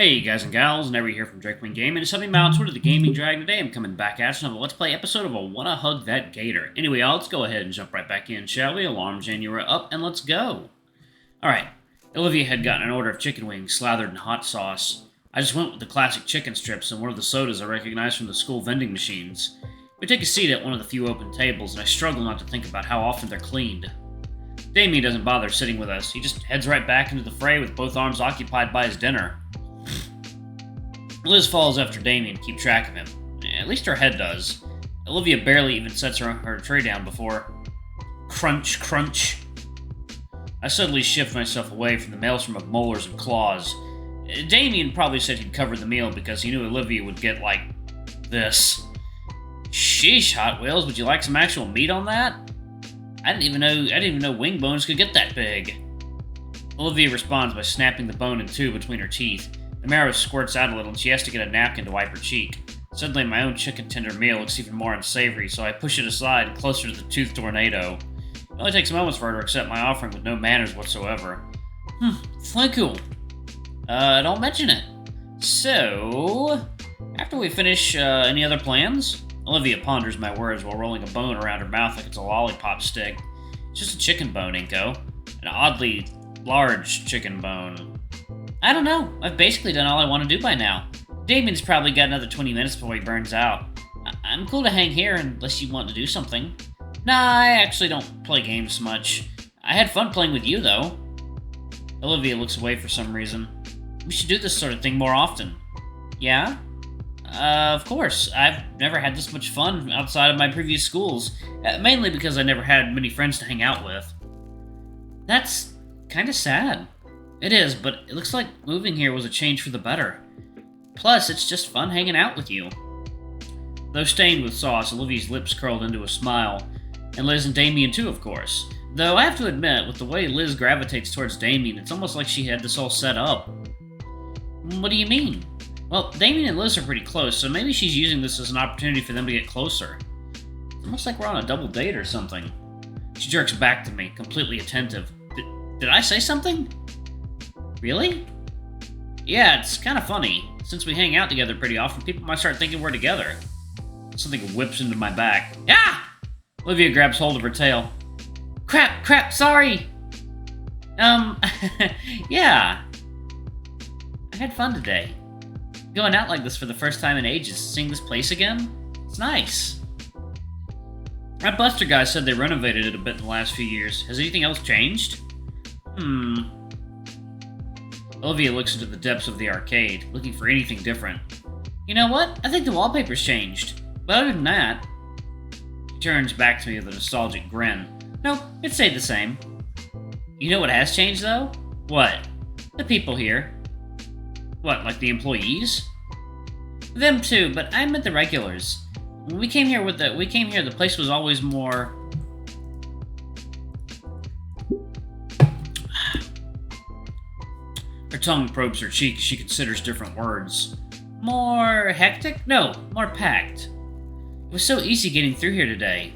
Hey guys and gals, Never here from Drakewing Gaming. It's something about Twitter, the Gaming Dragon. Today I'm coming back at you on a Let's Play episode of I Wanna Hug That Gator. Anyway, y'all, let's go ahead and jump right back in, shall we? Alarm January up, and let's go. Alright, Olivia had gotten an order of chicken wings slathered in hot sauce. I just went with the classic chicken strips and one of the sodas I recognized from the school vending machines. We take a seat at one of the few open tables, and I struggle not to think about how often they're cleaned. Damien doesn't bother sitting with us. He just heads right back into the fray with both arms occupied by his dinner. Liz follows after Damien to keep track of him. At least her head does. Olivia barely even sets her tray down before... Crunch, crunch. I suddenly shift myself away from the maelstrom of molars and claws. Damien probably said he'd covered the meal because he knew Olivia would get, like, this. Sheesh, Hot Wheels, would you like some actual meat on that? I didn't even know wing bones could get that big. Olivia responds by snapping the bone in two between her teeth. The marrow squirts out a little, and she has to get a napkin to wipe her cheek. Suddenly, my own chicken tender meal looks even more unsavory, so I push it aside, closer to the tooth tornado. It only takes moments for her to accept my offering with no manners whatsoever. Thank you. Don't mention it. So, after we finish, any other plans? Olivia ponders my words while rolling a bone around her mouth like it's a lollipop stick. It's just a chicken bone, Inco. An oddly large chicken bone. I don't know. I've basically done all I want to do by now. Damien's probably got another 20 minutes before he burns out. I'm cool to hang here unless you want to do something. Nah, I actually don't play games much. I had fun playing with you, though. Olivia looks away for some reason. We should do this sort of thing more often. Yeah? Of course. I've never had this much fun outside of my previous schools. Mainly because I never had many friends to hang out with. That's kind of sad. It is, but it looks like moving here was a change for the better. Plus, it's just fun hanging out with you. Though stained with sauce, Olivia's lips curled into a smile. And Liz and Damien too, of course. Though I have to admit, with the way Liz gravitates towards Damien, it's almost like she had this all set up. What do you mean? Well, Damien and Liz are pretty close, so maybe she's using this as an opportunity for them to get closer. It's almost like we're on a double date or something. She jerks back to me, completely attentive. Did I say something? Really? Yeah, it's kind of funny. Since we hang out together pretty often, people might start thinking we're together. Something whips into my back. Ah! Olivia grabs hold of her tail. Crap, sorry! Yeah. I had fun today. Going out like this for the first time in ages, seeing this place again? It's nice. That Buster guy said they renovated it a bit in the last few years. Has anything else changed? Olivia looks into the depths of the arcade, looking for anything different. You know what? I think the wallpaper's changed. But other than that... She turns back to me with a nostalgic grin. Nope, it stayed the same. You know what has changed, though? What? The people here. What, like the employees? Them too, but I meant the regulars. When we came here, the place was always more... Her tongue probes her cheek as she considers different words. More hectic? No, more packed. It was so easy getting through here today.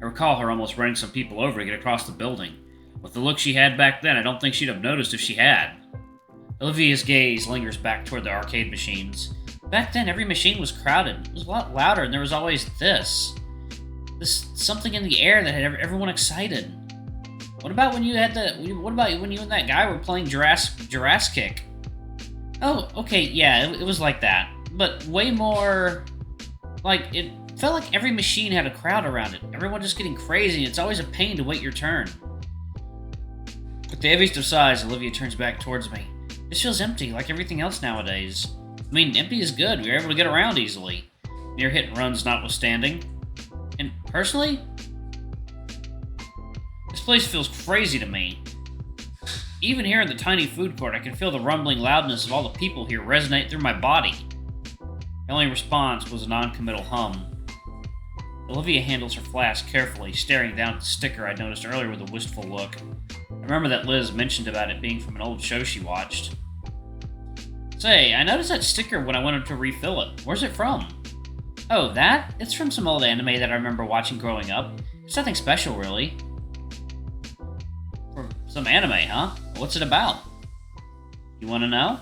I recall her almost running some people over to get across the building. With the look she had back then, I don't think she'd have noticed if she had. Olivia's gaze lingers back toward the arcade machines. Back then, every machine was crowded. It was a lot louder, and there was always this something in the air that had everyone excited. What about when you and that guy were playing Jurassic? Oh, okay, yeah, it was like that. But way more... Like, it felt like every machine had a crowd around it. Everyone just getting crazy, and it's always a pain to wait your turn. With the heaviest of sighs, Olivia turns back towards me. This feels empty, like everything else nowadays. I mean, empty is good. We were able to get around easily. Near hit and runs notwithstanding. And personally... This place feels crazy to me. Even here in the tiny food court, I can feel the rumbling loudness of all the people here resonate through my body. The only response was a non-committal hum. Olivia handles her flask carefully, staring down at the sticker I'd noticed earlier with a wistful look. I remember that Liz mentioned about it being from an old show she watched. Say, I noticed that sticker when I went to refill it. Where's it from? Oh, that? It's from some old anime that I remember watching growing up. It's nothing special, really. Some anime, huh? What's it about? You want to know?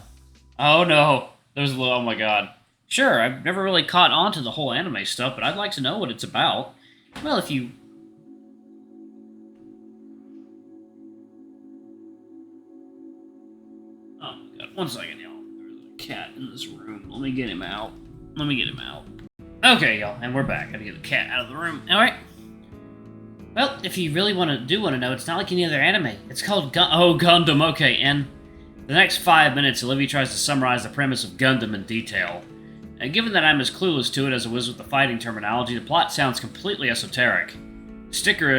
Oh no, there's a little. Oh my god. Sure, I've never really caught on to the whole anime stuff, but I'd like to know what it's about. Well, if you. Oh my god, one second, y'all. There's a cat in this room. Let me get him out. Let me get him out. Okay, y'all, and we're back. Gotta get the cat out of the room. Alright. Well, if you really want to know, it's not like any other anime. It's called Gundam, okay, and the next 5 minutes, Olivia tries to summarize the premise of Gundam in detail. And given that I'm as clueless to it as I was with the fighting terminology, the plot sounds completely esoteric. The sticker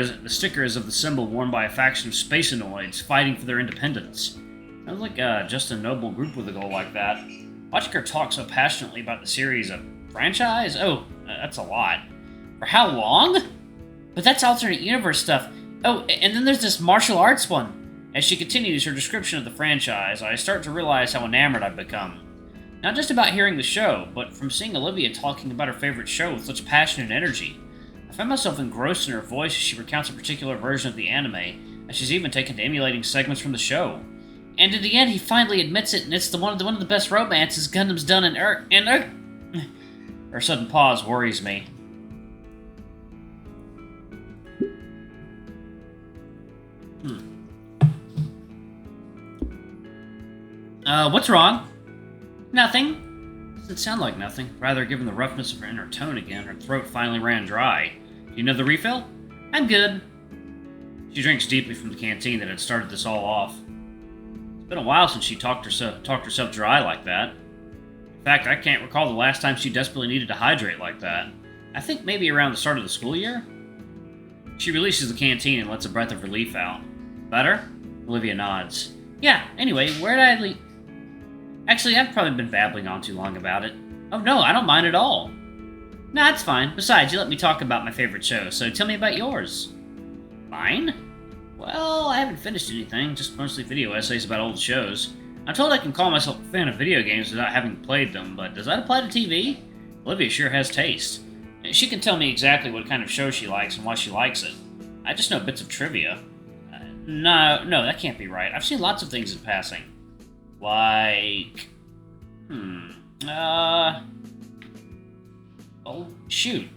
is of the symbol worn by a faction of spacenoids fighting for their independence. Sounds like just a noble group with a goal like that. Watching her talk so passionately about the series of franchise? Oh, that's a lot. For how long? But that's alternate universe stuff. Oh, and then there's this martial arts one. As she continues her description of the franchise, I start to realize how enamored I've become. Not just about hearing the show, but from seeing Olivia talking about her favorite show with such passion and energy. I find myself engrossed in her voice as she recounts a particular version of the anime, and she's even taken to emulating segments from the show. And in the end, he finally admits it, and it's one of the best romances Gundam's done in Her sudden pause worries me. What's wrong? Nothing. Doesn't sound like nothing. Rather, given the roughness of her inner tone again, her throat finally ran dry. Do you know the refill? I'm good. She drinks deeply from the canteen that had started this all off. It's been a while since she talked herself dry like that. In fact, I can't recall the last time she desperately needed to hydrate like that. I think maybe around the start of the school year? She releases the canteen and lets a breath of relief out. Better? Olivia nods. Yeah, anyway, where did I leave? Actually, I've probably been babbling on too long about it. Oh no, I don't mind at all. Nah, it's fine. Besides, you let me talk about my favorite show, so tell me about yours. Mine? Well, I haven't finished anything, just mostly video essays about old shows. I'm told I can call myself a fan of video games without having played them, but does that apply to TV? Olivia sure has taste. She can tell me exactly what kind of show she likes and why she likes it. I just know bits of trivia. No, that can't be right. I've seen lots of things in passing. Like... Oh, shoot.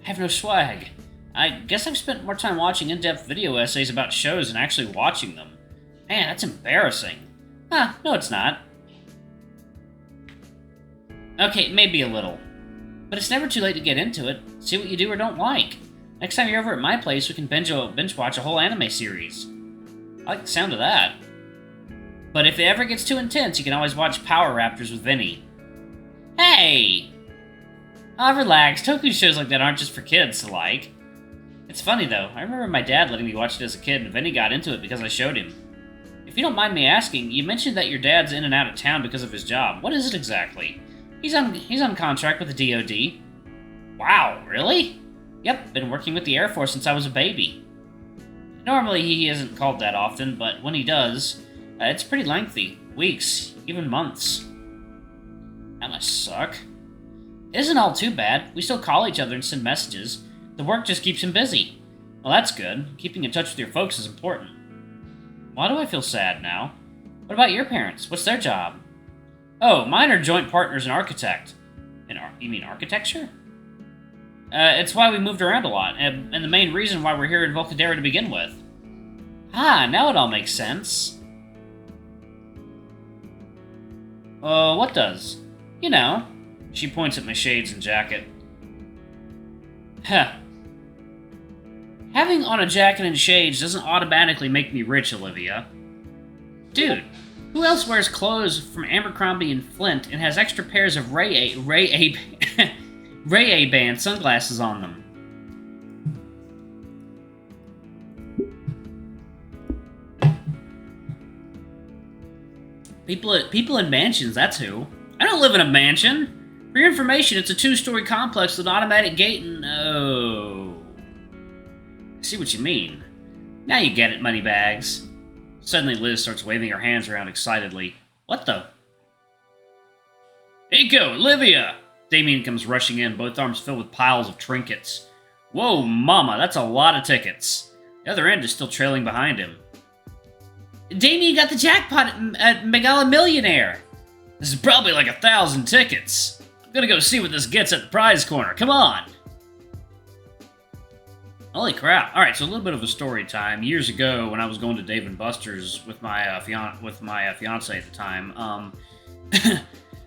I have no swag. I guess I've spent more time watching in-depth video essays about shows than actually watching them. Man, that's embarrassing. No, it's not. Okay, maybe a little. But it's never too late to get into it. See what you do or don't like. Next time you're over at my place, we can binge watch a whole anime series. I like the sound of that. But if it ever gets too intense, you can always watch Power Raptors with Vinny. Hey! Oh, relax. Toku shows like that aren't just for kids to like. It's funny, though. I remember my dad letting me watch it as a kid, and Vinny got into it because I showed him. If you don't mind me asking, you mentioned that your dad's in and out of town because of his job. What is it exactly? He's on contract with the DoD. Wow, really? Yep, been working with the Air Force since I was a baby. Normally he isn't called that often, but when he does, it's pretty lengthy. Weeks, even months. That must suck. It isn't all too bad. We still call each other and send messages. The work just keeps him busy. Well, that's good. Keeping in touch with your folks is important. Why do I feel sad now? What about your parents? What's their job? Oh, mine are joint partners in architect. You mean architecture? It's why we moved around a lot, and the main reason why we're here in Volcadera to begin with. Ah, now it all makes sense. What does? You know. She points at my shades and jacket. Huh. Having on a jacket and shades doesn't automatically make me rich, Olivia. Dude, who else wears clothes from Abercrombie and Flint and has extra pairs of Ray-Ban sunglasses on them? People in mansions, that's who. I don't live in a mansion. For your information, it's a 2-story complex with an automatic gate and... Oh... I see what you mean. Now you get it, moneybags. Suddenly Liz starts waving her hands around excitedly. What the... Inco, Olivia! Damien comes rushing in, both arms filled with piles of trinkets. Whoa, mama, that's a lot of tickets. The other end is still trailing behind him. Damien got the jackpot at Megala Millionaire! This is probably like 1,000 tickets. I'm gonna go see what this gets at the prize corner. Come on! Holy crap. Alright, so a little bit of a story time. Years ago, when I was going to Dave & Buster's with my fiance at the time,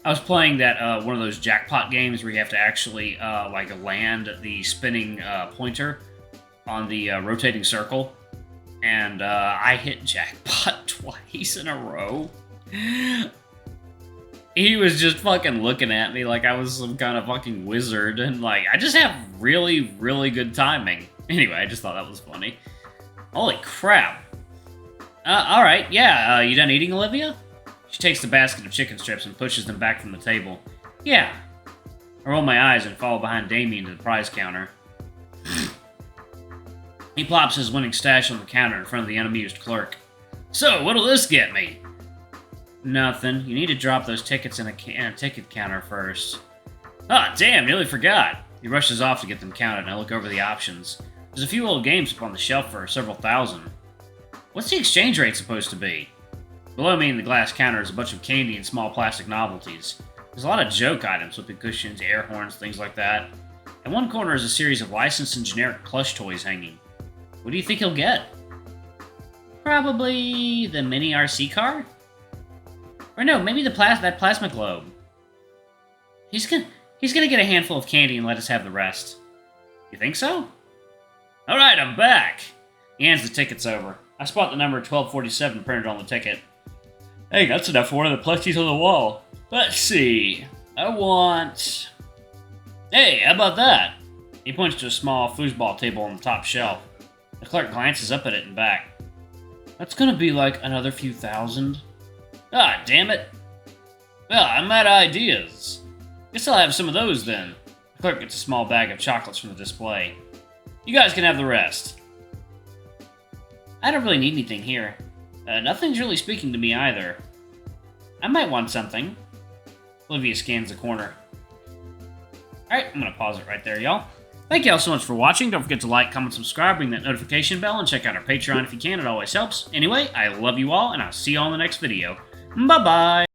I was playing that one of those jackpot games where you have to actually like land the spinning pointer on the rotating circle, and I hit jackpot twice in a row. He was just fucking looking at me like I was some kind of fucking wizard, and like I just have really, really good timing. Anyway, I just thought that was funny. Holy crap. Alright, yeah, you done eating, Olivia? She takes the basket of chicken strips and pushes them back from the table. Yeah. I roll my eyes and follow behind Damien to the prize counter. He plops his winning stash on the counter in front of the unamused clerk. So, what'll this get me? Nothing. You need to drop those tickets in a ticket counter first. Ah, damn, nearly forgot. He rushes off to get them counted, and I look over the options. There's a few old games up on the shelf for several thousand. What's the exchange rate supposed to be? Below me in the glass counter is a bunch of candy and small plastic novelties. There's a lot of joke items, whoopee cushions, air horns, things like that. In one corner is a series of licensed and generic plush toys hanging. What do you think he'll get? Probably the mini RC car? Or no, maybe that plasma globe. He's gonna get a handful of candy and let us have the rest. You think so? Alright, I'm back! He hands the tickets over. I spot the number 1247 printed on the ticket. Hey, that's enough for one of the plushies on the wall. Let's see. I want... Hey, how about that? He points to a small foosball table on the top shelf. The clerk glances up at it and back. That's gonna be like another few thousand. Ah, damn it. Well, I'm out of ideas. Guess I'll have some of those then. The clerk gets a small bag of chocolates from the display. You guys can have the rest. I don't really need anything here. Nothing's really speaking to me either. I might want something. Olivia scans the corner. Alright, I'm gonna pause it right there, y'all. Thank y'all so much for watching. Don't forget to like, comment, subscribe, ring that notification bell, and check out our Patreon if you can. It always helps. Anyway, I love you all, and I'll see you all in the next video. Bye-bye!